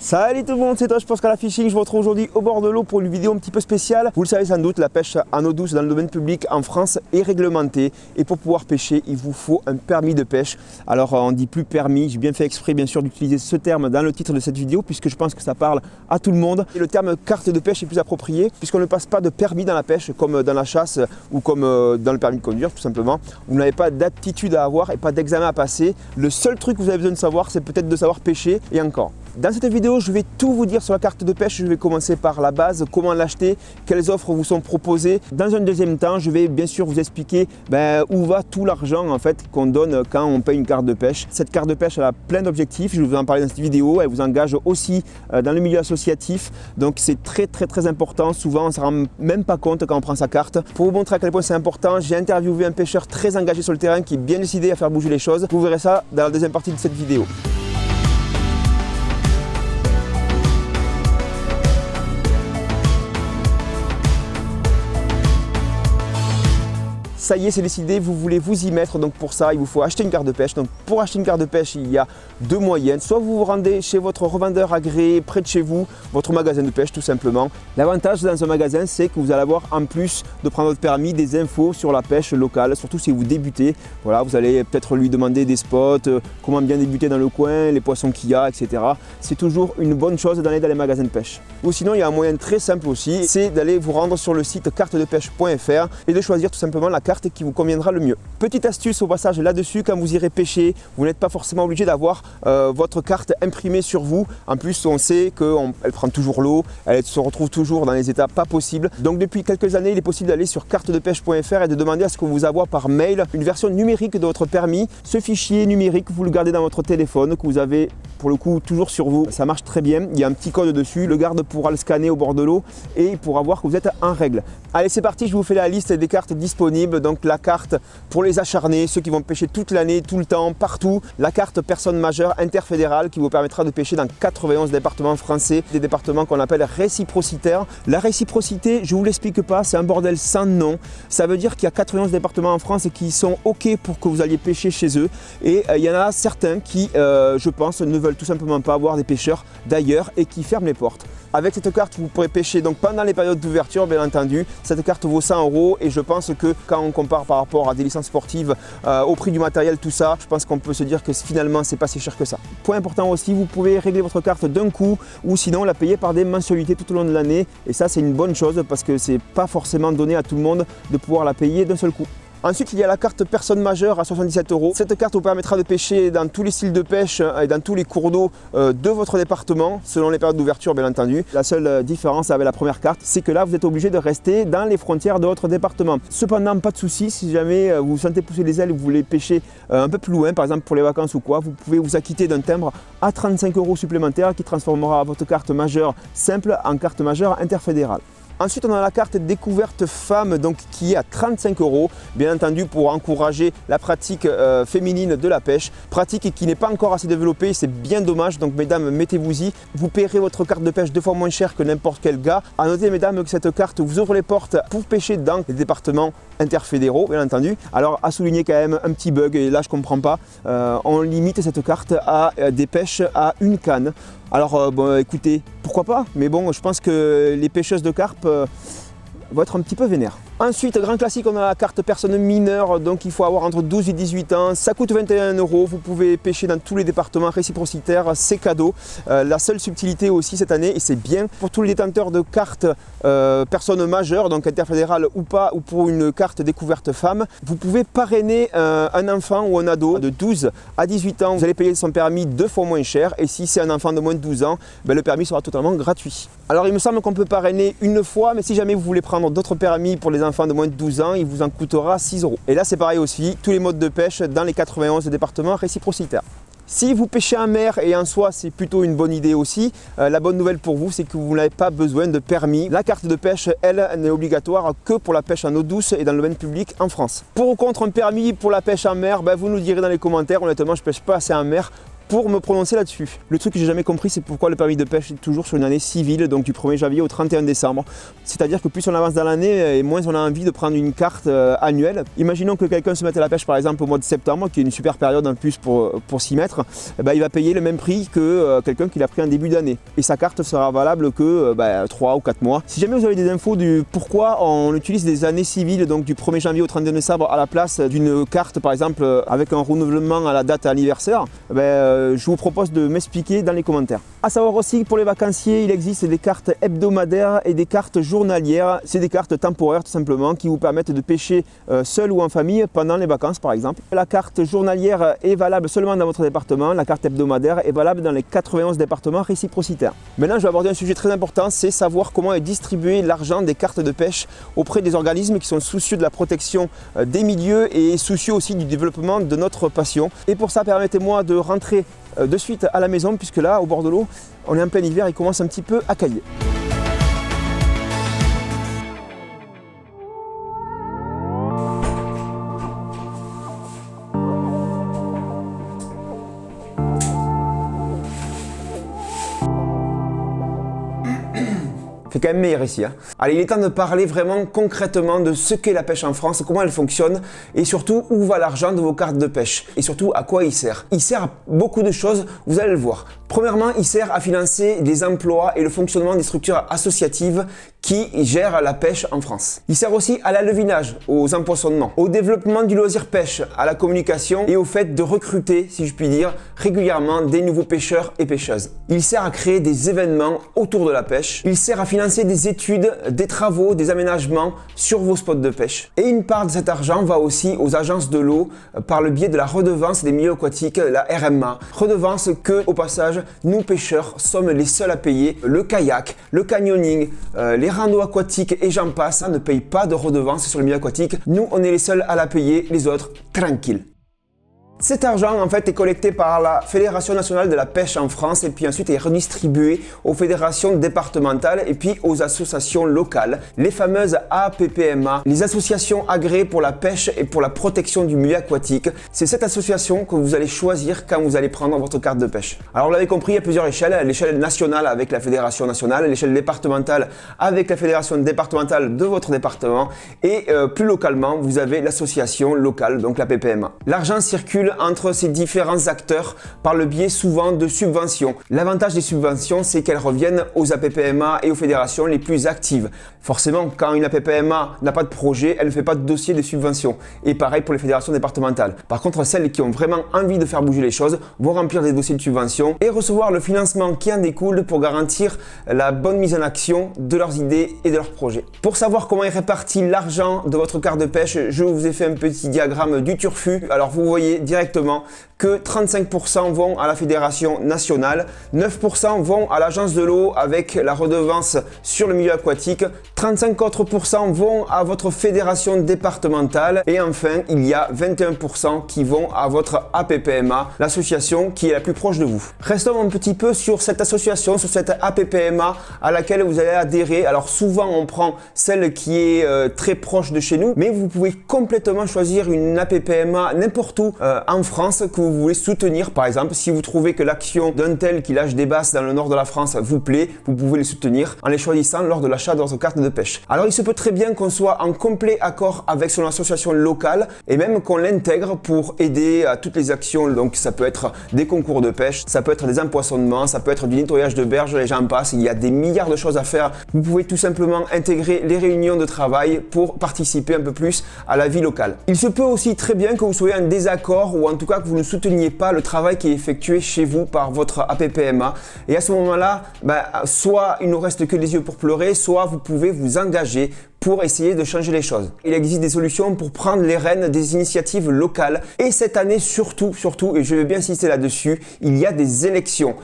Salut tout le monde, c'est toi, je pense qu'à la fishing. Je vous retrouve aujourd'hui au bord de l'eau pour une vidéo un petit peu spéciale. Vous le savez sans doute, la pêche en eau douce dans le domaine public en France est réglementée. Et pour pouvoir pêcher, il vous faut un permis de pêche. Alors on ne dit plus permis, j'ai bien fait exprès bien sûr d'utiliser ce terme dans le titre de cette vidéo puisque je pense que ça parle à tout le monde. Et le terme carte de pêche est plus approprié puisqu'on ne passe pas de permis dans la pêche comme dans la chasse ou comme dans le permis de conduire tout simplement. Vous n'avez pas d'aptitude à avoir et pas d'examen à passer. Le seul truc que vous avez besoin de savoir, c'est peut-être de savoir pêcher et encore. Dans cette vidéo, je vais tout vous dire sur la carte de pêche. Je vais commencer par la base, comment l'acheter, quelles offres vous sont proposées. Dans un deuxième temps, je vais bien sûr vous expliquer où va tout l'argent en fait qu'on donne quand on paye une carte de pêche. Cette carte de pêche, elle a plein d'objectifs. Je vais vous en parler dans cette vidéo. Elle vous engage aussi dans le milieu associatif. Donc c'est très important. Souvent, on ne se rend même pas compte quand on prend sa carte. Pour vous montrer à quel point c'est important, j'ai interviewé un pêcheur très engagé sur le terrain qui est bien décidé à faire bouger les choses. Vous verrez ça dans la deuxième partie de cette vidéo. Ça y est, c'est décidé, vous voulez vous y mettre, donc pour ça, il vous faut acheter une carte de pêche. Donc pour acheter une carte de pêche, il y a deux moyens. Soit vous vous rendez chez votre revendeur agréé près de chez vous, votre magasin de pêche tout simplement. L'avantage dans un magasin, c'est que vous allez avoir en plus de prendre votre permis des infos sur la pêche locale, surtout si vous débutez. Voilà, vous allez peut-être lui demander des spots, comment bien débuter dans le coin, les poissons qu'il y a, etc. C'est toujours une bonne chose d'aller dans les magasins de pêche. Ou sinon, il y a un moyen très simple aussi, c'est d'aller vous rendre sur le site cartedepêche.fr et de choisir tout simplement la carte qui vous conviendra le mieux. Petite astuce au passage là-dessus, quand vous irez pêcher, vous n'êtes pas forcément obligé d'avoir votre carte imprimée sur vous. En plus, on sait qu'elle prend toujours l'eau, elle se retrouve toujours dans les états pas possibles. Donc depuis quelques années, il est possible d'aller sur cartedepêche.fr et de demander à ce qu'on vous envoie par mail une version numérique de votre permis. Ce fichier numérique, vous le gardez dans votre téléphone, que vous avez pour le coup toujours sur vous. Ça marche très bien, il y a un petit code dessus, le garde pourra le scanner au bord de l'eau et pourra voir que vous êtes en règle. Allez, c'est parti, je vous fais la liste des cartes disponibles. Donc la carte pour les acharnés, ceux qui vont pêcher toute l'année, tout le temps, partout. La carte personne majeure interfédérale qui vous permettra de pêcher dans 91 départements français, des départements qu'on appelle réciprocitaires. La réciprocité, je ne vous l'explique pas, c'est un bordel sans nom. Ça veut dire qu'il y a 91 départements en France qui sont OK pour que vous alliez pêcher chez eux. Et il y en a certains qui, je pense, ne veulent tout simplement pas avoir des pêcheurs d'ailleurs et qui ferment les portes. Avec cette carte, vous pourrez pêcher donc pendant les périodes d'ouverture, bien entendu. Cette carte vaut 100 € et je pense que quand on compare par rapport à des licences sportives, au prix du matériel, tout ça, je pense qu'on peut se dire que finalement, c'est pas si cher que ça. Point important aussi, vous pouvez régler votre carte d'un coup ou sinon la payer par des mensualités tout au long de l'année. Et ça, c'est une bonne chose parce que c'est pas forcément donné à tout le monde de pouvoir la payer d'un seul coup. Ensuite, il y a la carte personne majeure à 77 €. Cette carte vous permettra de pêcher dans tous les styles de pêche et dans tous les cours d'eau de votre département, selon les périodes d'ouverture bien entendu. La seule différence avec la première carte, c'est que là, vous êtes obligé de rester dans les frontières de votre département. Cependant, pas de souci, si jamais vous vous sentez pousser les ailes et vous voulez pêcher un peu plus loin, par exemple pour les vacances ou quoi, vous pouvez vous acquitter d'un timbre à 35 € supplémentaires qui transformera votre carte majeure simple en carte majeure interfédérale. Ensuite, on a la carte découverte femme donc, qui est à 35 €, bien entendu pour encourager la pratique féminine de la pêche. Pratique qui n'est pas encore assez développée, c'est bien dommage, donc mesdames, mettez-vous-y. Vous paierez votre carte de pêche 2 fois moins cher que n'importe quel gars. A noter mesdames que cette carte vous ouvre les portes pour pêcher dans les départements interfédéraux, bien entendu. Alors à souligner quand même un petit bug, et là je ne comprends pas, on limite cette carte à des pêches à une canne. Alors bon, écoutez, pourquoi pas, mais bon, je pense que les pêcheuses de carpe vont être un petit peu vénères. Ensuite, grand classique, on a la carte personne mineure, donc il faut avoir entre 12 et 18 ans. Ça coûte 21 €, vous pouvez pêcher dans tous les départements réciprocitaires, c'est cadeau. La seule subtilité aussi cette année, et c'est bien, pour tous les détenteurs de cartes personne majeure, donc interfédérale ou pas, ou pour une carte découverte femme, vous pouvez parrainer un enfant ou un ado de 12 à 18 ans. Vous allez payer son permis 2 fois moins cher, et si c'est un enfant de moins de 12 ans, le permis sera totalement gratuit. Alors il me semble qu'on peut parrainer une fois, mais si jamais vous voulez prendre d'autres permis pour les enfants de moins de 12 ans, il vous en coûtera 6 €. Et là c'est pareil aussi, tous les modes de pêche dans les 91 départements réciprocitaires. Si vous pêchez en mer, et en soi c'est plutôt une bonne idée aussi, la bonne nouvelle pour vous c'est que vous n'avez pas besoin de permis. La carte de pêche, elle, n'est obligatoire que pour la pêche en eau douce et dans le domaine public en France. Pour ou contre un permis pour la pêche en mer, vous nous direz dans les commentaires. Honnêtement, je ne pêche pas assez en mer pour me prononcer là-dessus. Le truc que j'ai jamais compris, c'est pourquoi le permis de pêche est toujours sur une année civile, donc du 1er janvier au 31 décembre. C'est-à-dire que plus on avance dans l'année et moins on a envie de prendre une carte annuelle. Imaginons que quelqu'un se mette à la pêche par exemple au mois de septembre, qui est une super période en plus pour s'y mettre, il va payer le même prix que quelqu'un qui l'a pris en début d'année. Et sa carte sera valable que 3 ou 4 mois. Si jamais vous avez des infos du pourquoi on utilise des années civiles, donc du 1er janvier au 31 décembre à la place d'une carte par exemple avec un renouvellement à la date anniversaire, je vous propose de m'expliquer dans les commentaires. A savoir aussi que pour les vacanciers, il existe des cartes hebdomadaires et des cartes journalières. C'est des cartes temporaires tout simplement qui vous permettent de pêcher seul ou en famille pendant les vacances par exemple. La carte journalière est valable seulement dans votre département, la carte hebdomadaire est valable dans les 91 départements réciprocitaires. Maintenant je vais aborder un sujet très important, c'est savoir comment est distribué l'argent des cartes de pêche auprès des organismes qui sont soucieux de la protection des milieux et soucieux aussi du développement de notre passion. Et pour ça, permettez-moi de rentrer de suite à la maison puisque là, au bord de l'eau, on est en plein hiver, il commence un petit peu à cailler. Il fait quand même meilleur ici. Allez, il est temps de parler vraiment concrètement de ce qu'est la pêche en France, comment elle fonctionne et surtout où va l'argent de vos cartes de pêche et surtout à quoi il sert. Il sert à beaucoup de choses, vous allez le voir. Premièrement, il sert à financer les emplois et le fonctionnement des structures associatives qui gèrent la pêche en France. Il sert aussi à l'alevinage, aux empoisonnements, au développement du loisir pêche, à la communication et au fait de recruter, si je puis dire, régulièrement des nouveaux pêcheurs et pêcheuses. Il sert à créer des événements autour de la pêche. Il sert à financer des études, des travaux, des aménagements sur vos spots de pêche. Et une part de cet argent va aussi aux agences de l'eau par le biais de la redevance des milieux aquatiques, la RMA. Redevance que, au passage, nous pêcheurs sommes les seuls à payer. Le kayak, le canyoning, les randos aquatiques et j'en passe ne payent pas de redevance sur le milieu aquatique. Nous, on est les seuls à la payer, les autres, tranquilles. Cet argent en fait est collecté par la Fédération nationale de la pêche en France et puis ensuite est redistribué aux fédérations départementales et puis aux associations locales, les fameuses APPMA, les associations agréées pour la pêche et pour la protection du milieu aquatique. C'est cette association que vous allez choisir quand vous allez prendre votre carte de pêche. Alors vous l'avez compris, il y a plusieurs échelles, l'échelle nationale avec la fédération nationale, l'échelle départementale avec la fédération départementale de votre département et plus localement vous avez l'association locale, donc la PPMA. L'argent circule entre ces différents acteurs par le biais souvent de subventions. L'avantage des subventions, c'est qu'elles reviennent aux APPMA et aux fédérations les plus actives. Forcément, quand une APPMA n'a pas de projet, elle ne fait pas de dossier de subvention. Et pareil pour les fédérations départementales. Par contre, celles qui ont vraiment envie de faire bouger les choses vont remplir des dossiers de subvention et recevoir le financement qui en découle pour garantir la bonne mise en action de leurs idées et de leurs projets. Pour savoir comment est réparti l'argent de votre carte de pêche, je vous ai fait un petit diagramme du turfu. Alors vous voyez directement que 35% vont à la fédération nationale, 9% vont à l'agence de l'eau avec la redevance sur le milieu aquatique, 35 autres % vont à votre fédération départementale et enfin il y a 21% qui vont à votre APPMA, l'association qui est la plus proche de vous. Restons un petit peu sur cette association, sur cette APPMA à laquelle vous allez adhérer. Alors souvent on prend celle qui est très proche de chez nous, mais vous pouvez complètement choisir une APPMA n'importe où en France que vous voulez soutenir. Par exemple, si vous trouvez que l'action d'un tel qui lâche des basses dans le nord de la France vous plaît, vous pouvez les soutenir en les choisissant lors de l'achat de votre carte de pêche. Alors il se peut très bien qu'on soit en complet accord avec son association locale et même qu'on l'intègre pour aider à toutes les actions. Donc ça peut être des concours de pêche, ça peut être des empoisonnements, ça peut être du nettoyage de berges, et j'en passe. Il y a des milliards de choses à faire. Vous pouvez tout simplement intégrer les réunions de travail pour participer un peu plus à la vie locale. Il se peut aussi très bien que vous soyez en désaccord ou en tout cas que vous ne souteniez pas le travail qui est effectué chez vous par votre APPMA. Et à ce moment-là, soit il ne reste que les yeux pour pleurer, soit vous pouvez vous engager pour essayer de changer les choses. Il existe des solutions pour prendre les rênes des initiatives locales et cette année surtout, et je vais bien insister là-dessus, il y a des élections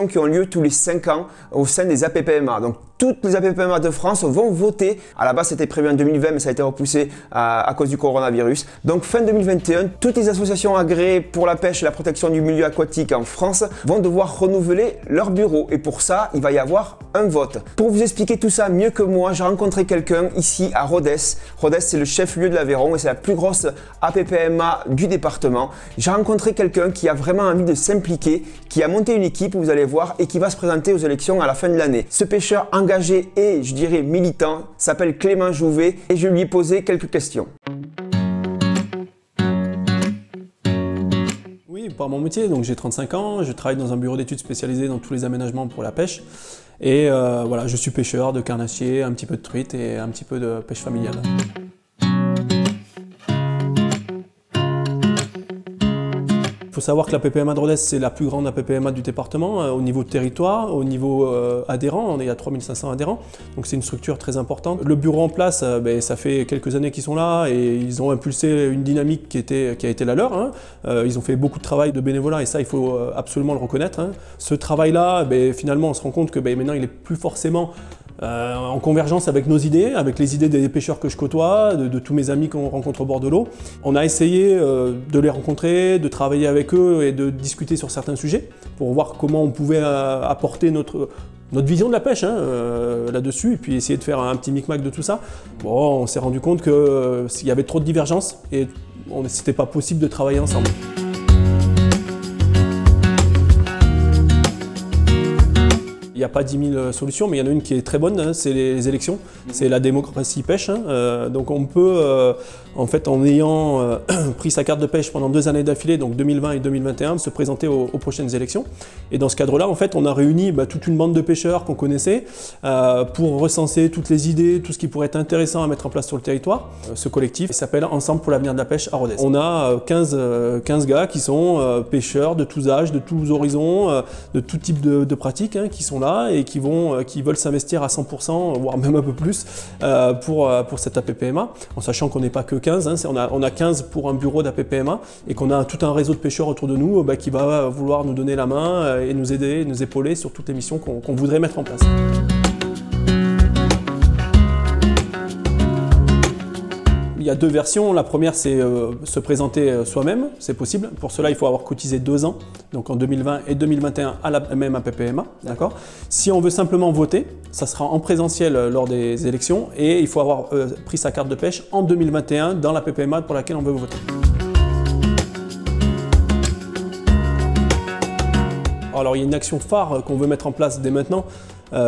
qui ont lieu tous les 5 ans au sein des APPMA. Donc toutes les APPMA de France vont voter. À la base, c'était prévu en 2020, mais ça a été repoussé à cause du coronavirus. Donc fin 2021, toutes les associations agréées pour la pêche et la protection du milieu aquatique en France vont devoir renouveler leur bureau. Et pour ça, il va y avoir un vote. Pour vous expliquer tout ça mieux que moi, j'ai rencontré quelqu'un ici à Rodez. Rodez, c'est le chef-lieu de l'Aveyron et c'est la plus grosse APPMA du département. J'ai rencontré quelqu'un qui a vraiment envie de s'impliquer, qui a monté une équipe, vous allez voir, et qui va se présenter aux élections à la fin de l'année. Ce pêcheur engagé et, je dirais, militant s'appelle Clément Jouvet et je lui ai posé quelques questions. Oui, par mon métier, donc j'ai 35 ans, je travaille dans un bureau d'études spécialisé dans tous les aménagements pour la pêche. Et voilà, je suis pêcheur de carnassier, un petit peu de truite et un petit peu de pêche familiale. Il faut savoir que la PPMA de Rodez, c'est la plus grande APPMA du département au niveau territoire, au niveau adhérents. On est à 3500 adhérents, donc c'est une structure très importante. Le bureau en place, ça fait quelques années qu'ils sont là et ils ont impulsé une dynamique qui a été la leur. Hein. Ils ont fait beaucoup de travail de bénévolat et ça, il faut absolument le reconnaître. Hein. Ce travail-là, finalement, on se rend compte que maintenant, il n'est plus forcément en convergence avec nos idées, avec les idées des pêcheurs que je côtoie, de tous mes amis qu'on rencontre au bord de l'eau. On a essayé de les rencontrer, de travailler avec eux et de discuter sur certains sujets pour voir comment on pouvait apporter notre vision de la pêche là-dessus et puis essayer de faire un petit micmac de tout ça. Bon, on s'est rendu compte qu'il y avait trop de divergences et c'était pas possible de travailler ensemble. Il n'y a pas 10 000 solutions, mais il y en a une qui est très bonne, hein, c'est les élections, c'est la démocratie pêche. Hein, donc on peut, en fait, en ayant pris sa carte de pêche pendant 2 années d'affilée, donc 2020 et 2021, se présenter aux prochaines élections. Et dans ce cadre-là, en fait, on a réuni toute une bande de pêcheurs qu'on connaissait pour recenser toutes les idées, tout ce qui pourrait être intéressant à mettre en place sur le territoire. Ce collectif s'appelle Ensemble pour l'avenir de la pêche à Rodez. On a 15 gars qui sont pêcheurs de tous âges, de tous horizons, de tout type de pratiques, hein, qui sont là et qui veulent s'investir à 100%, voire même un peu plus, pour cette APPMA, en sachant qu'on n'est pas que 15, hein, on a 15 pour un bureau d'APPMA et qu'on a tout un réseau de pêcheurs autour de nous qui va vouloir nous donner la main et nous aider, nous épauler sur toutes les missions qu'on voudrait mettre en place. Il y a 2 versions. La première, c'est se présenter soi-même, c'est possible. Pour cela, il faut avoir cotisé 2 ans, donc en 2020 et 2021 à la même APPMA. D'accord. Si on veut simplement voter, ça sera en présentiel lors des élections et il faut avoir pris sa carte de pêche en 2021 dans la APPMA pour laquelle on veut voter. Alors il y a une action phare qu'on veut mettre en place dès maintenant,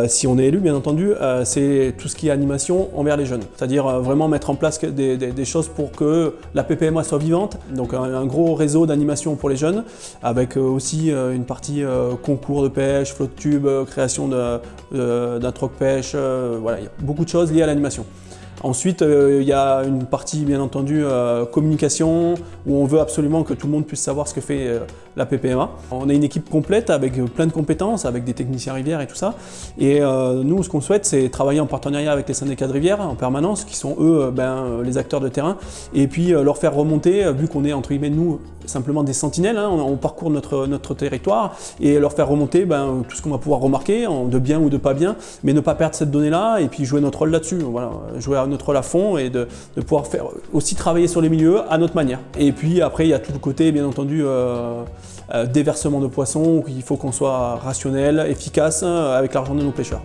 si on est élu bien entendu, c'est tout ce qui est animation envers les jeunes. C'est-à-dire vraiment mettre en place des choses pour que la PPMA soit vivante, donc un gros réseau d'animation pour les jeunes, avec aussi une partie concours de pêche, flotte tube, création d'un troc pêche, voilà, il y a beaucoup de choses liées à l'animation. Ensuite, il y a une partie, bien entendu, communication, où on veut absolument que tout le monde puisse savoir ce que fait la PPMA. On a une équipe complète avec plein de compétences, avec des techniciens rivières et tout ça. Et nous, ce qu'on souhaite, c'est travailler en partenariat avec les syndicats de rivière en permanence, qui sont eux les acteurs de terrain, et puis leur faire remonter, vu qu'on est entre guillemets nous simplement des sentinelles, hein, on parcourt notre territoire, et leur faire remonter tout ce qu'on va pouvoir remarquer, de bien ou de pas bien, mais ne pas perdre cette donnée-là, et puis jouer notre rôle là-dessus. Voilà, jouer notre rôle à fond et de pouvoir faire aussi travailler sur les milieux à notre manière. Et puis après, il y a tout le côté, bien entendu, déversement de poissons, il faut qu'on soit rationnel, efficace avec l'argent de nos pêcheurs.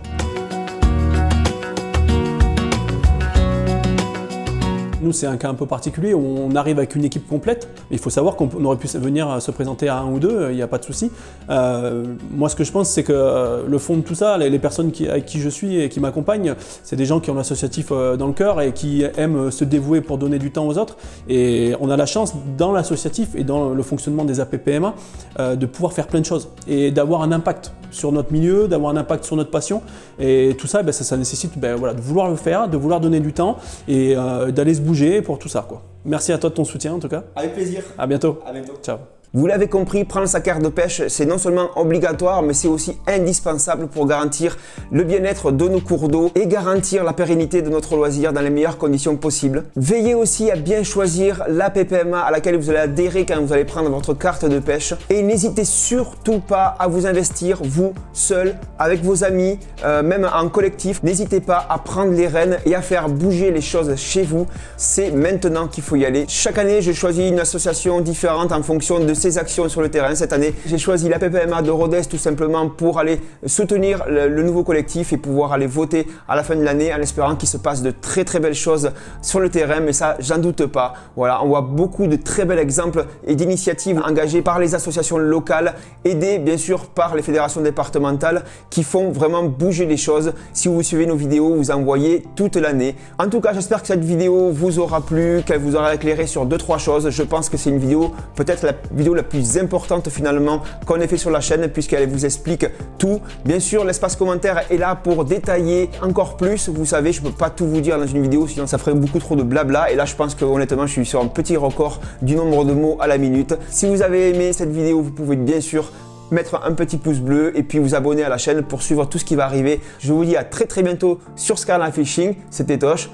Nous, c'est un cas un peu particulier où on arrive avec une équipe complète. Il faut savoir qu'on aurait pu venir se présenter à 1 ou 2, il n'y a pas de souci. Moi, ce que je pense, c'est que le fond de tout ça, les personnes avec qui je suis et qui m'accompagnent, c'est des gens qui ont l'associatif dans le cœur et qui aiment se dévouer pour donner du temps aux autres. Et on a la chance, dans l'associatif et dans le fonctionnement des APPMA, de pouvoir faire plein de choses et d'avoir un impact sur notre milieu, d'avoir un impact sur notre passion. Et tout ça, ça nécessite voilà, de vouloir le faire, de vouloir donner du temps et d'aller se bouger pour tout ça, quoi. Merci à toi de ton soutien en tout cas. Avec plaisir. À bientôt. À bientôt. Ciao. Vous l'avez compris, prendre sa carte de pêche, c'est non seulement obligatoire, mais c'est aussi indispensable pour garantir le bien-être de nos cours d'eau et garantir la pérennité de notre loisir dans les meilleures conditions possibles. Veillez aussi à bien choisir la PPMA à laquelle vous allez adhérer quand vous allez prendre votre carte de pêche. Et n'hésitez surtout pas à vous investir, vous, seul, avec vos amis, même en collectif. N'hésitez pas à prendre les rênes et à faire bouger les choses chez vous. C'est maintenant qu'il faut y aller. Chaque année, je choisis une association différente en fonction de ces actions sur le terrain cette année. J'ai choisi la PPMA de Rodez tout simplement pour aller soutenir le nouveau collectif et pouvoir aller voter à la fin de l'année en espérant qu'il se passe de très belles choses sur le terrain, mais ça j'en doute pas. Voilà, on voit beaucoup de très bels exemples et d'initiatives engagées par les associations locales, aidées bien sûr par les fédérations départementales qui font vraiment bouger les choses. Si vous suivez nos vidéos, vous en voyez toute l'année. En tout cas, j'espère que cette vidéo vous aura plu, qu'elle vous aura éclairé sur 2-3 choses. Je pense que c'est une vidéo, peut-être la vidéo la plus importante finalement qu'on ait fait sur la chaîne puisqu'elle vous explique tout. Bien sûr, l'espace commentaire est là pour détailler encore plus. Vous savez, je ne peux pas tout vous dire dans une vidéo, sinon ça ferait beaucoup trop de blabla. Et là, je pense que honnêtement, je suis sur un petit record du nombre de mots à la minute. Si vous avez aimé cette vidéo, vous pouvez bien sûr mettre un petit pouce bleu et puis vous abonner à la chaîne pour suivre tout ce qui va arriver. Je vous dis à très bientôt sur Skyline Fishing. C'était Tosh.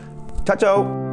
Ciao, ciao!